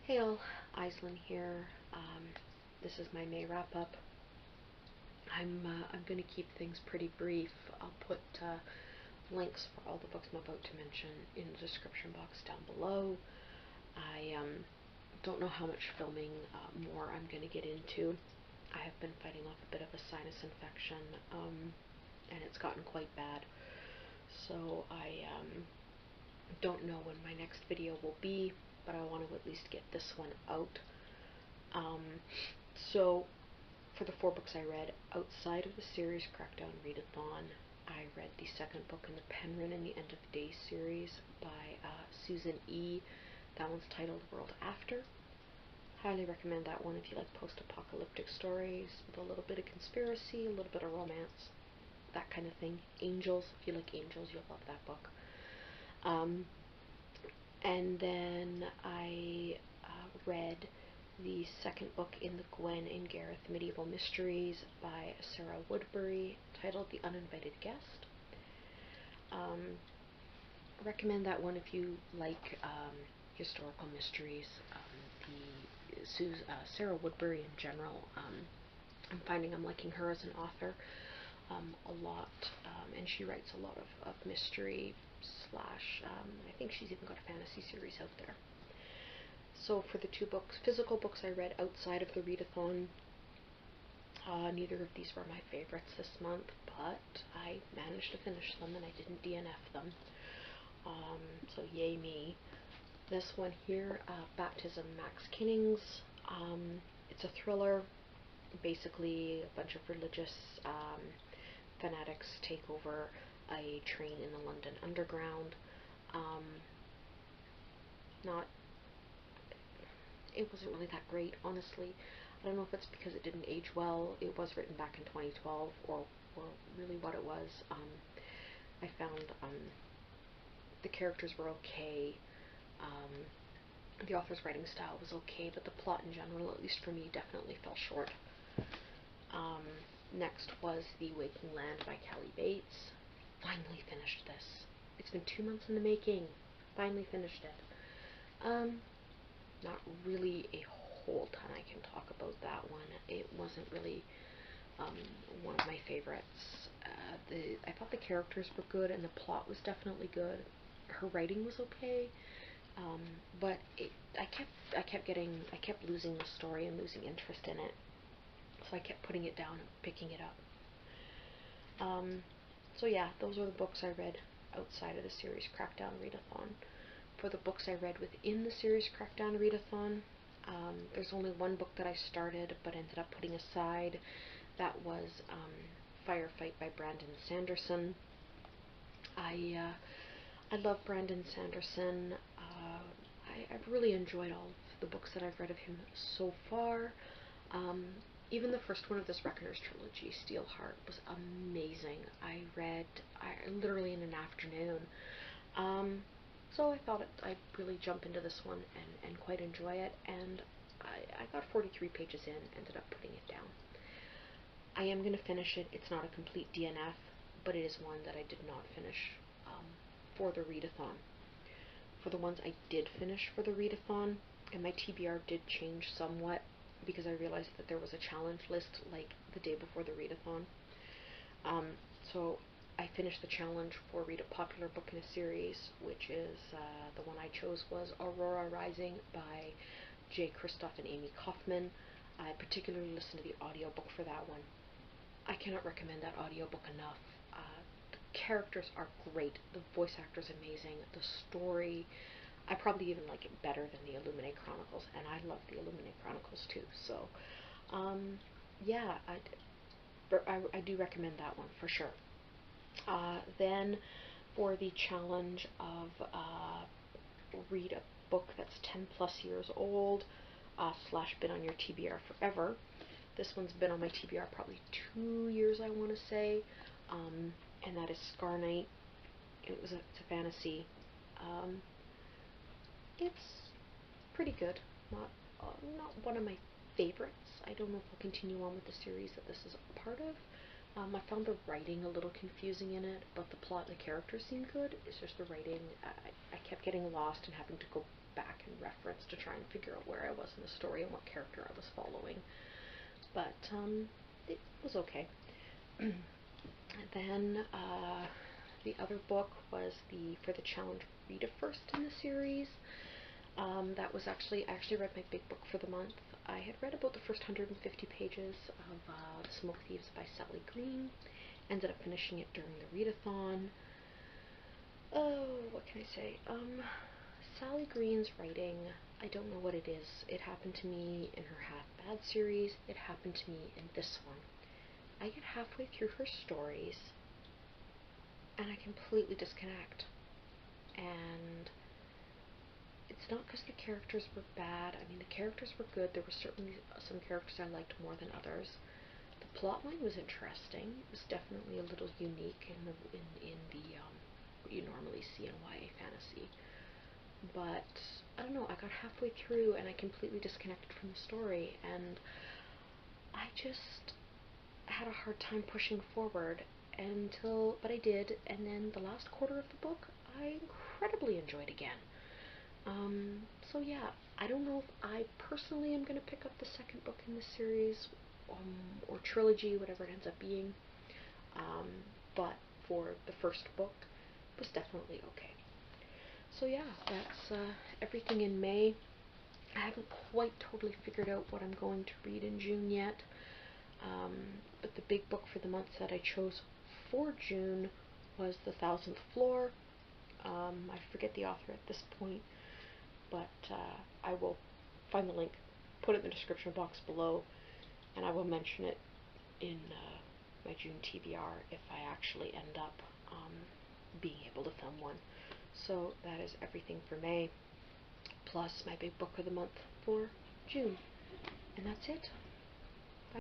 Hey all, Aislinn here. This is my Maywrapup. I'm going to keep things pretty brief. I'll put links for all the books I'm about to mention in the description box down below. I don't know how much filming more I'm going to get into. I have been fighting off a bit of a sinus infection, and it's gotten quite bad. So I don't know when my next video will be, but I want to at least get this one out. So for the 4 books I read outside of the series Crackdown Readathon, I read the second book in the Penryn and the End of Day series by Susan E. That one's titled World After. Highly recommend that one if you like post-apocalyptic stories with a little bit of conspiracy, a little bit of romance, that kind of thing. Angels, if you like angels, you'll love that book. And then I read the second book in the Gwen and Gareth Medieval Mysteries by Sarah Woodbury, titled The Uninvited Guest. Recommend that one if you like historical mysteries. Sarah Woodbury in general, I'm finding I'm liking her as an author a lot, and she writes a lot of mystery slash, I think she's even got a fantasy series out there. So for the 2 physical books I read outside of the readathon, neither of these were my favorites this month, but I managed to finish them and I didn't DNF them. So yay me. This one here, Baptism, Max Kinning's. It's a thriller. Basically, a bunch of religious fanatics take over a train in the London Underground. It wasn't really that great, honestly. I don't know if it's because it didn't age well. It was written back in 2012, or really what it was. I found the characters were okay. The author's writing style was okay, but the plot in general, at least for me, definitely fell short. Next was The Waking Land by Kelly Bates. Finally finished this. It's been 2 months in the making. Finally finished it. Not really a whole ton I can talk about that one. It wasn't really one of my favorites. I thought the characters were good and the plot was definitely good. Her writing was okay, but I kept losing the story and losing interest in it. So I kept putting it down and picking it up. So yeah, those are the books I read outside of the series Crackdown Readathon. For the books I read within the series Crackdown Readathon, there's only one book that I started but ended up putting aside. That was Firefight by Brandon Sanderson. I love Brandon Sanderson. I've really enjoyed all of the books that I've read of him so far. Even the first one of this Reckoner's trilogy, Steelheart, was amazing. I read literally in an afternoon. So I thought I'd really jump into this one and quite enjoy it, and I got 43 pages in, ended up putting it down. I am going to finish it. It's not a complete DNF, but it is one that I did not finish for the readathon. For the ones I did finish for the readathon, and my TBR did change somewhat, because I realized that there was a challenge list like the day before the readathon. So I finished the challenge for Read a Popular Book in a Series, which is the one I chose was Aurora Rising by J. Kristoff and Amy Kaufman. I particularly listened to the audiobook for that one. I cannot recommend that audiobook enough. The characters are great. The voice actor is amazing. The story, I probably even like it better than the Illuminate Chronicles, and I love the Illuminate Chronicles too. So, yeah, I do recommend that one for sure. Then, for the challenge of read a book that's 10 plus years old, slash been on your TBR forever. This one's been on my TBR probably 2 years, I want to say, and that is Scar Knight. It's a fantasy. It's pretty good. Not one of my favorites. I don't know if I'll continue on with the series that this is a part of. I found the writing a little confusing in it, but the plot and the characters seem good. It's just the writing. I kept getting lost and having to go back and reference parts to try and figure out where I was in the story and what character I was following. But it was okay. Then the other book was For the Challenge Read a First in the series. That was I actually read my big book for the month. I had read about the first 150 pages of The Smoke Thieves by Sally Green. Ended up finishing it during the readathon. Oh, what can I say? Sally Green's writing, I don't know what it is. It happened to me in her Half Bad series. It happened to me in this one. I get halfway through her stories and I completely disconnect. And it's not because the characters were bad. I mean, the characters were good. There were certainly some characters I liked more than others. The plotline was interesting. It was definitely a little unique in the what you normally see in YA fantasy. But I don't know, I got halfway through and I completely disconnected from the story, and I just had a hard time pushing forward but I did, and then the last quarter of the book I incredibly enjoyed again. So yeah, I don't know if I personally am going to pick up the second book in the series, or trilogy, whatever it ends up being, but for the first book, it was definitely okay. So yeah, that's everything in May. I haven't quite totally figured out what I'm going to read in June yet, but the big book for the month that I chose for June was The 1000th Floor. I forget the author at this point, but I will find the link, put it in the description box below, and I will mention it in my June TBR if I actually end up being able to film one. So that is everything for May, plus my big book of the month for June. And that's it.